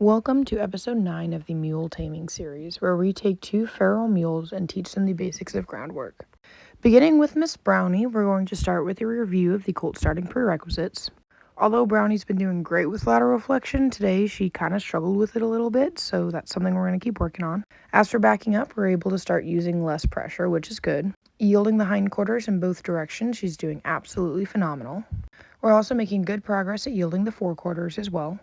Welcome to episode 9 of the Mule Taming series, where we take 2 feral mules and teach them the basics of groundwork. Beginning with Miss Brownie, we're going to start with a review of the colt starting prerequisites. Although Brownie's been doing great with lateral flexion, today she kind of struggled with it a little bit, so that's something we're going to keep working on. As for backing up, we're able to start using less pressure, which is good. Yielding the hindquarters in both directions, she's doing absolutely phenomenal. We're also making good progress at yielding the forequarters as well.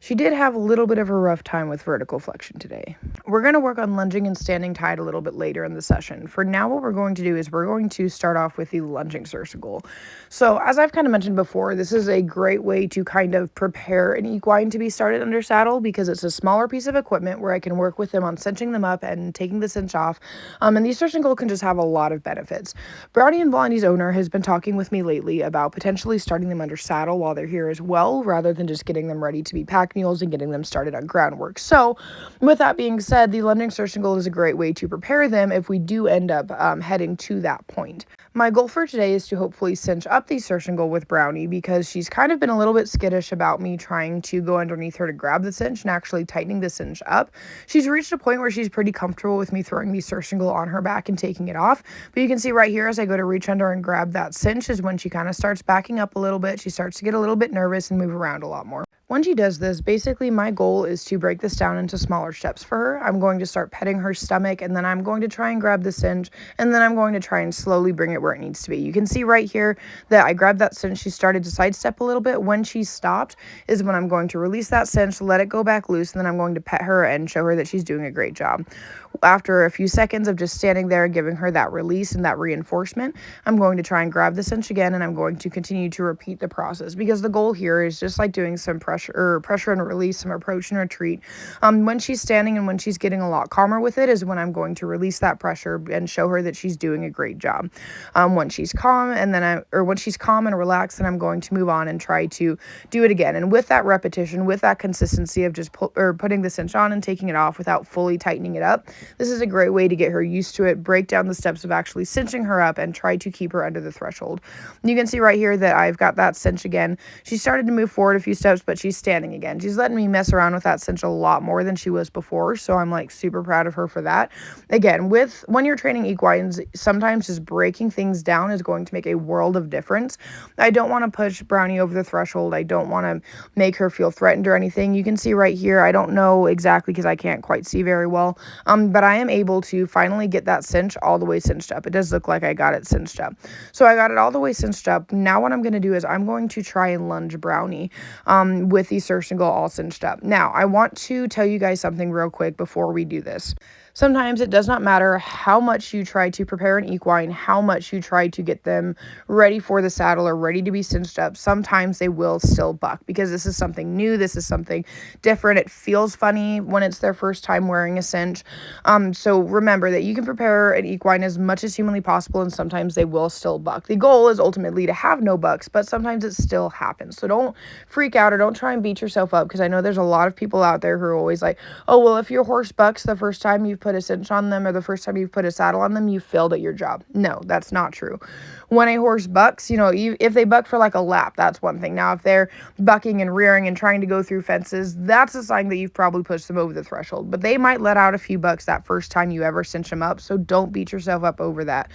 She did have a little bit of a rough time with vertical flexion today. We're going to work on lunging and standing tied a little bit later in the session. For now, what we're going to do is we're going to start off with the lunging surcingle. So as I've kind of mentioned before, this is a great way to kind of prepare an equine to be started under saddle because it's a smaller piece of equipment where I can work with them on cinching them up and taking the cinch off. And the surcingle can just have a lot of benefits. Brownie and Blondie's owner has been talking with me lately about potentially starting them under saddle while they're here as well, rather than just getting them ready to be pack mules and getting them started on groundwork. So with that being said, the lunging surcingle is a great way to prepare them if we do end up heading to that point. My goal for today is to hopefully cinch up the surcingle with Brownie because she's kind of been a little bit skittish about me trying to go underneath her to grab the cinch and actually tightening the cinch up. She's reached a point where she's pretty comfortable with me throwing the surcingle on her back and taking it off. But you can see right here as I go to reach under and grab that cinch is when she kind of starts backing up a little bit. She starts to get a little bit nervous and move around a lot more. When she does this, basically my goal is to break this down into smaller steps for her. I'm going to start petting her stomach, and then I'm going to try and grab the cinch, and then I'm going to try and slowly bring it where it needs to be. You can see right here that I grabbed that cinch. She started to sidestep a little bit. When she stopped is when I'm going to release that cinch, let it go back loose, and then I'm going to pet her and show her that she's doing a great job. After a few seconds of just standing there and giving her that release and that reinforcement, I'm going to try and grab the cinch again, and I'm going to continue to repeat the process because the goal here is just like doing some pressure and release, some approach and retreat. When she's standing and when she's getting a lot calmer with it is when I'm going to release that pressure and show her that she's doing a great job. When she's calm when she's calm and relaxed, then I'm going to move on and try to do it again. And with that repetition, with that consistency of just putting the cinch on and taking it off without fully tightening it up, this is a great way to get her used to it, break down the steps of actually cinching her up and try to keep her under the threshold. You can see right here that I've got that cinch again. She started to move forward a few steps, but she's standing again. She's letting me mess around with that cinch a lot more than she was before, so I'm like super proud of her for that. Again, when you're training equines, sometimes just breaking things down is going to make a world of difference. I don't want to push Brownie over the threshold. I don't want to make her feel threatened or anything. You can see right here, I don't know exactly because I can't quite see very well, but I am able to finally get that cinch all the way cinched up. It does look like I got it cinched up. So I got it all the way cinched up. Now what I'm going to do is I'm going to try and lunge Brownie with the surcingle all cinched up. Now, I want to tell you guys something real quick before we do this. Sometimes it does not matter how much you try to prepare an equine, how much you try to get them ready for the saddle or ready to be cinched up. Sometimes they will still buck because this is something new. This is something different. It feels funny when it's their first time wearing a cinch. So remember that you can prepare an equine as much as humanly possible, and sometimes they will still buck. The goal is ultimately to have no bucks, but sometimes it still happens. So don't freak out or don't try and beat yourself up because I know there's a lot of people out there who are always like, oh, well, if your horse bucks the first time you've put a cinch on them or the first time you've put a saddle on them, you failed at your job. No, that's not true. When a horse bucks, if they buck for like a lap, that's one thing. Now, if they're bucking and rearing and trying to go through fences, that's a sign that you've probably pushed them over the threshold. But they might let out a few bucks that first time you ever cinch them up, so don't beat yourself up over that.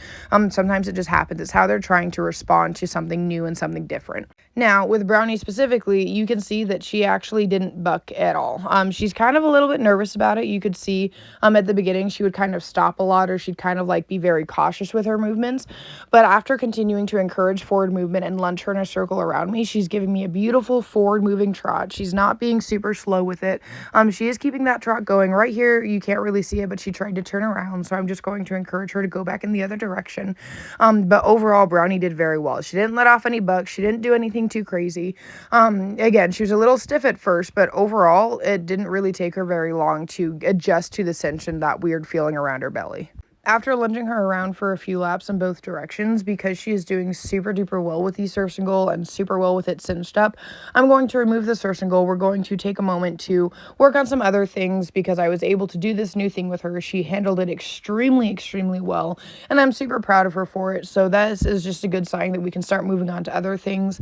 Sometimes it just happens. It's how they're trying to respond to something new and something different. Now, with Brownie specifically, you can see that she actually didn't buck at all. She's kind of a little bit nervous about it. You could see at the beginning she would kind of stop a lot, or she'd kind of like be very cautious with her movements. But after continuing to encourage forward movement and lunge her in a circle around me, she's giving me a beautiful forward moving trot. She's not being super slow with it. She is keeping that trot going. Right here, you can't really see it, but she tried to turn around. So I'm just going to encourage her to go back in the other direction. But overall, Brownie did very well. She didn't let off any bucks. She didn't do anything too crazy. Again, she was a little stiff at first, but overall, it didn't really take her very long to adjust to the cinch and that weird feeling around her belly. After lunging her around for a few laps in both directions, because she is doing super duper well with the surcingle and super well with it cinched up, I'm going to remove the surcingle. We're going to take a moment to work on some other things because I was able to do this new thing with her. She handled it extremely, extremely well, and I'm super proud of her for it. So that is just a good sign that we can start moving on to other things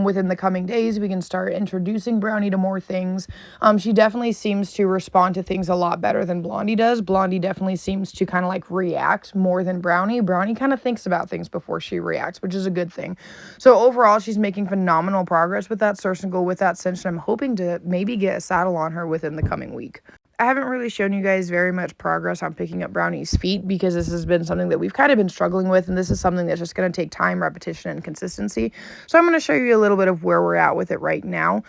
within the coming days. We can start introducing Brownie to more things. She definitely seems to respond to things a lot better than Blondie does. Blondie definitely seems to kind of like react more than Brownie. Brownie kind of thinks about things before she reacts, which is a good thing. So overall, she's making phenomenal progress with that surcingle, with that cinch, and I'm hoping to maybe get a saddle on her within the coming week. I haven't really shown you guys very much progress on picking up Brownie's feet because this has been something that we've kind of been struggling with, and this is something that's just going to take time, repetition, and consistency. So I'm going to show you a little bit of where we're at with it right now.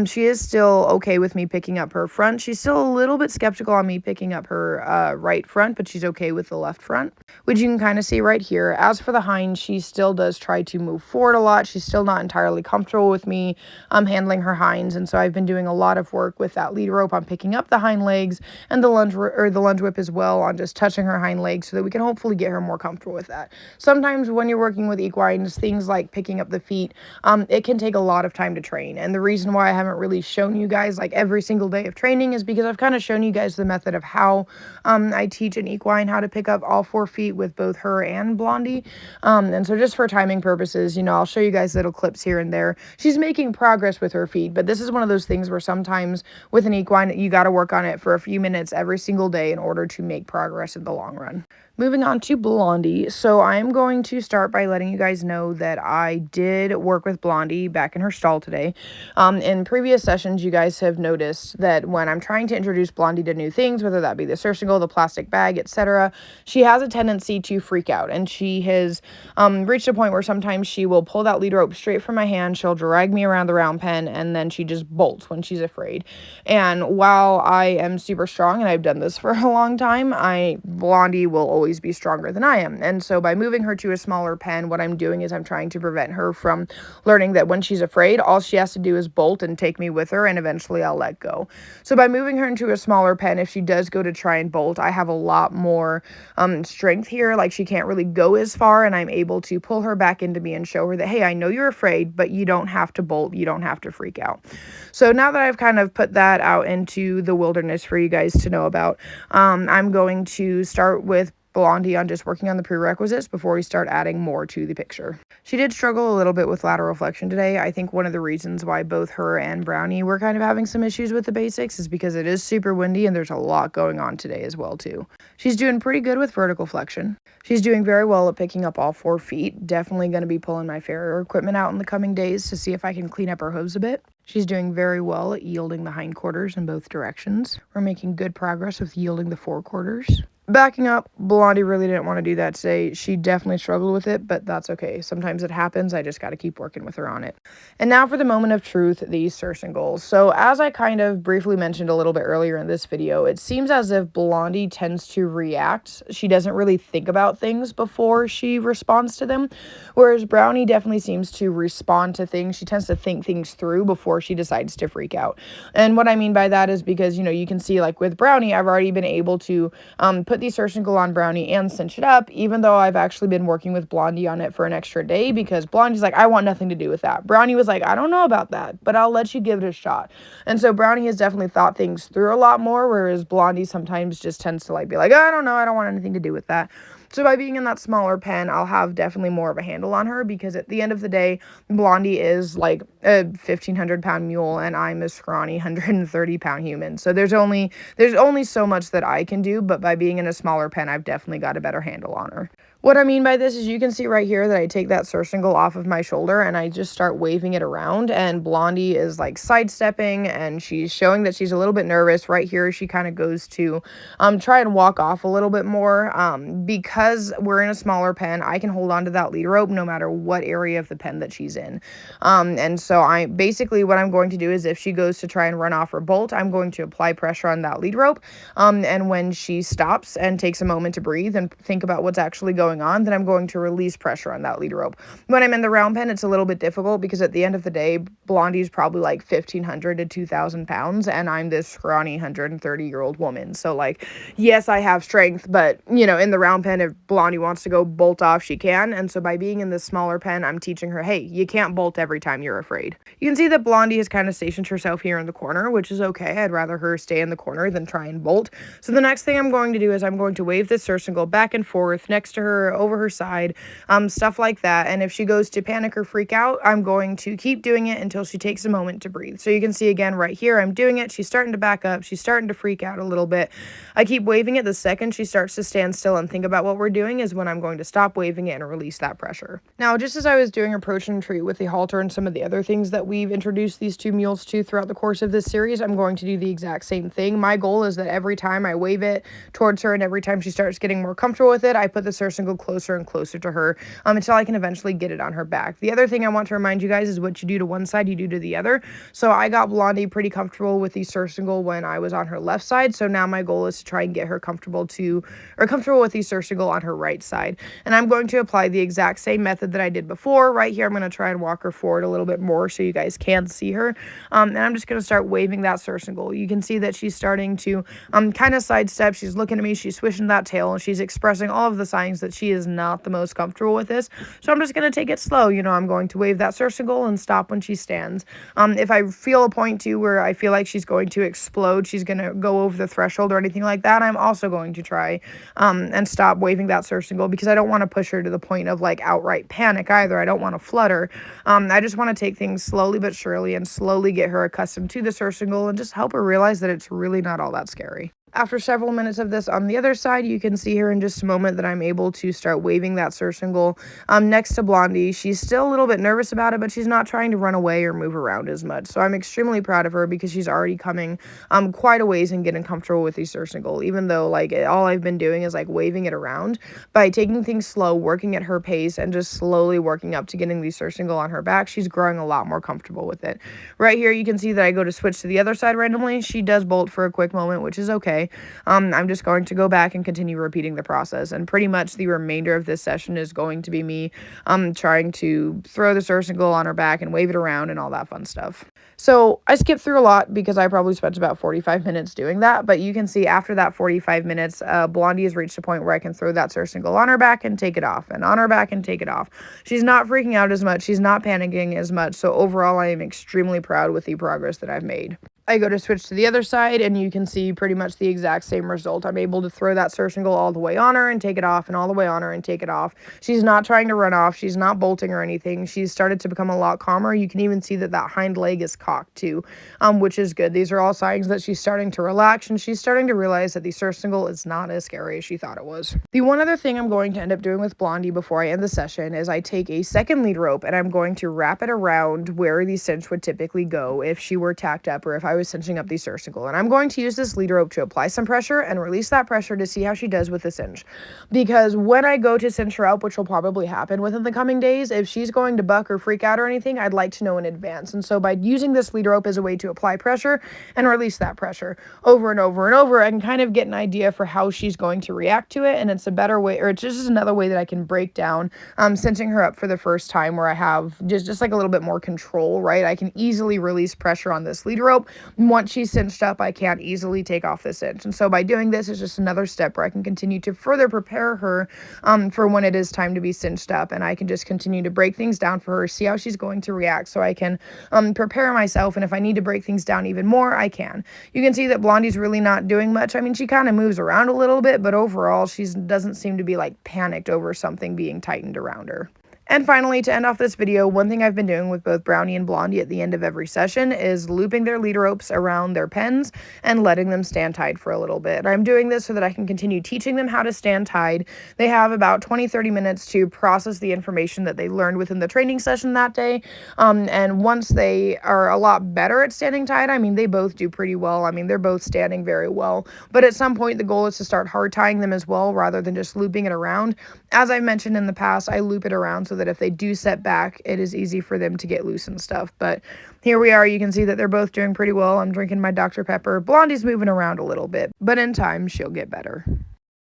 She is still okay with me picking up her front. She's still a little bit skeptical on me picking up her right front, but she's okay with the left front, which you can kind of see right here. As for the hind, she still does try to move forward a lot. She's still not entirely comfortable with me handling her hinds, and so I've been doing a lot of work with that lead rope on picking up the hind legs and the lunge whip as well, on just touching her hind legs so that we can hopefully get her more comfortable with that. Sometimes when you're working with equines, things like picking up the feet, it can take a lot of time to train. And the reason why I haven't really shown you guys like every single day of training is because I've kind of shown you guys the method of how I teach an equine how to pick up all 4 feet with both her and Blondie. And so just for timing purposes, I'll show you guys little clips here and there. She's making progress with her feet, but this is one of those things where sometimes with an equine, you got to work on it for a few minutes every single day in order to make progress in the long run. Moving on to Blondie. So I am going to start by letting you guys know that I did work with Blondie back in her stall today. In previous sessions, you guys have noticed that when I'm trying to introduce Blondie to new things, whether that be the surcingle, the plastic bag, etc., she has a tendency to freak out, and she has reached a point where sometimes she will pull that lead rope straight from my hand, she'll drag me around the round pen, and then she just bolts when she's afraid. And while I am super strong, and I've done this for a long time, Blondie will always be stronger than I am. And so by moving her to a smaller pen, what I'm doing is I'm trying to prevent her from learning that when she's afraid, all she has to do is bolt and take me with her, and eventually I'll let go. So by moving her into a smaller pen, if she does go to try and bolt, I have a lot more strength here. Like, she can't really go as far, and I'm able to pull her back into me and show her that, hey, I know you're afraid, but you don't have to bolt, you don't have to freak out. So now that I've kind of put that out into the wilderness for you guys to know about, I'm going to start with Blondie on just working on the prerequisites before we start adding more to the picture. She did struggle a little bit with lateral flexion today. I think one of the reasons why both her and Brownie were kind of having some issues with the basics is because it is super windy and there's a lot going on today as well too. She's doing pretty good with vertical flexion. She's doing very well at picking up all 4 feet. Definitely going to be pulling my farrier equipment out in the coming days to see if I can clean up her hooves a bit. She's doing very well at yielding the hindquarters in both directions. We're making good progress with yielding the forequarters. Backing up, Blondie really didn't want to do that today. She definitely struggled with it, but that's okay. Sometimes it happens. I just got to keep working with her on it. And now for the moment of truth, these surcingles. So as I kind of briefly mentioned a little bit earlier in this video, it seems as if Blondie tends to react. She doesn't really think about things before she responds to them, whereas Brownie definitely seems to respond to things. She tends to think things through before she decides to freak out. And what I mean by that is because, you can see like with Brownie, I've already been able to put the surcingle on Brownie and cinch it up, even though I've actually been working with Blondie on it for an extra day, because Blondie's like, I want nothing to do with that. Brownie was like, I don't know about that, but I'll let you give it a shot. And so Brownie has definitely thought things through a lot more, whereas Blondie sometimes just tends to like be like, I don't know, I don't want anything to do with that. So by being in that smaller pen, I'll have definitely more of a handle on her, because at the end of the day, Blondie is like a 1,500-pound mule and I'm a scrawny 130-pound human. So there's only so much that I can do, but by being in a smaller pen, I've definitely got a better handle on her. What I mean by this is you can see right here that I take that surcingle off of my shoulder and I just start waving it around, and Blondie is like sidestepping and she's showing that she's a little bit nervous. Right here, she kind of goes to try and walk off a little bit more. Because we're in a smaller pen, I can hold on to that lead rope no matter what area of the pen that she's in. And so what I'm going to do is if she goes to try and run off or bolt, I'm going to apply pressure on that lead rope. And when she stops and takes a moment to breathe and think about what's actually going going on, then I'm going to release pressure on that lead rope. When I'm in the round pen, it's a little bit difficult because at the end of the day, Blondie's probably like 1,500 to 2,000 pounds, and I'm this scrawny 130-year-old woman. So, like, yes, I have strength, but, you know, in the round pen, if Blondie wants to go bolt off, she can. And so by being in this smaller pen, I'm teaching her, hey, you can't bolt every time you're afraid. You can see that Blondie has kind of stationed herself here in the corner, which is okay. I'd rather her stay in the corner than try and bolt. So the next thing I'm going to do is I'm going to wave this surcingle back and forth next to her, over her side, stuff like that. And if she goes to panic or freak out, I'm going to keep doing it until she takes a moment to breathe. So you can see again right here, I'm doing it. She's starting to back up. She's starting to freak out a little bit. I keep waving it. The second she starts to stand still and think about what we're doing is when I'm going to stop waving it and release that pressure. Now, just as I was doing approach and retreat with the halter and some of the other things that we've introduced these two mules to throughout the course of this series, I'm going to do the exact same thing. My goal is that every time I wave it towards her and every time she starts getting more comfortable with it, I put the surcingle closer and closer to her until I can eventually get it on her back. The other thing I want to remind you guys is what you do to one side, you do to the other. So I got Blondie pretty comfortable with the surcingle when I was on her left side. So now my goal is to try and get her comfortable with the surcingle on her right side. And I'm going to apply the exact same method that I did before. Right here, I'm going to try and walk her forward a little bit more so you guys can see her. And I'm just going to start waving that surcingle. You can see that she's starting to kind of sidestep. She's looking at me. She's swishing that tail, and she's expressing all of the signs that she is not the most comfortable with this. So I'm just going to take it slow. You know, I'm going to wave that surcingle and stop when she stands. If I feel a point to where I feel like she's going to explode, she's going to go over the threshold or anything like that, I'm also going to try and stop waving that surcingle because I don't want to push her to the point of like outright panic either. I don't want to flutter. I just want to take things slowly but surely and slowly get her accustomed to the surcingle and just help her realize that it's really not all that scary. After several minutes of this on the other side, you can see here in just a moment that I'm able to start waving that surcingle next to Blondie. She's still a little bit nervous about it, but she's not trying to run away or move around as much. So I'm extremely proud of her because she's already coming quite a ways and getting comfortable with the surcingle, even though like all I've been doing is like waving it around. By taking things slow, working at her pace, and just slowly working up to getting the surcingle on her back, she's growing a lot more comfortable with it. Right here, you can see that I go to switch to the other side randomly. She does bolt for a quick moment, which is okay. I'm just going to go back and continue repeating the process, and pretty much the remainder of this session is going to be me trying to throw the surcingle on her back and wave it around and all that fun stuff. So I skipped through a lot because I probably spent about 45 minutes doing that, but you can see after that 45 minutes, Blondie has reached a point where I can throw that surcingle on her back and take it off, and on her back and take it off. She's not freaking out as much. She's not panicking as much. So overall, I am extremely proud with the progress that I've made. I go to switch to the other side, and you can see pretty much the exact same result. I'm able to throw that surcingle all the way on her and take it off, and all the way on her and take it off. She's not trying to run off. She's not bolting or anything. She's started to become a lot calmer. You can even see that that hind leg is cocked too, which is good. These are all signs that she's starting to relax, and she's starting to realize that the surcingle is not as scary as she thought it was. The one other thing I'm going to end up doing with Blondie before I end the session is I take a second lead rope, and I'm going to wrap it around where the cinch would typically go if she were tacked up or if I was cinching up the surcingle. And I'm going to use this lead rope to apply some pressure and release that pressure to see how she does with the cinch. Because when I go to cinch her up, which will probably happen within the coming days, if she's going to buck or freak out or anything, I'd like to know in advance. And so by using this lead rope as a way to apply pressure and release that pressure over and over and over, I can kind of get an idea for how she's going to react to it. And it's a better way, or it's just another way that I can break down cinching her up for the first time, where I have just like a little bit more control, right? I can easily release pressure on this lead rope. Once she's cinched up, I can't easily take off the cinch. And so by doing this, it's just another step where I can continue to further prepare her for when it is time to be cinched up. And I can just continue to break things down for her, see how she's going to react, so I can prepare myself. And if I need to break things down even more, I can. You can see that Blondie's really not doing much. I mean, she kind of moves around a little bit, but overall, she doesn't seem to be like panicked over something being tightened around her. And finally, to end off this video, one thing I've been doing with both Brownie and Blondie at the end of every session is looping their lead ropes around their pens and letting them stand tied for a little bit. I'm doing this so that I can continue teaching them how to stand tied. They have about 20-30 minutes to process the information that they learned within the training session that day. And once they are a lot better at standing tied, I mean, they both do pretty well. I mean, they're both standing very well. But at some point, the goal is to start hard tying them as well, rather than just looping it around. As I mentioned in the past, I loop it around so that if they do set back, it is easy for them to get loose and stuff. But here we are. You can see that they're both doing pretty well. I'm drinking my Dr. Pepper. Blondie's moving around a little bit, but in time, she'll get better.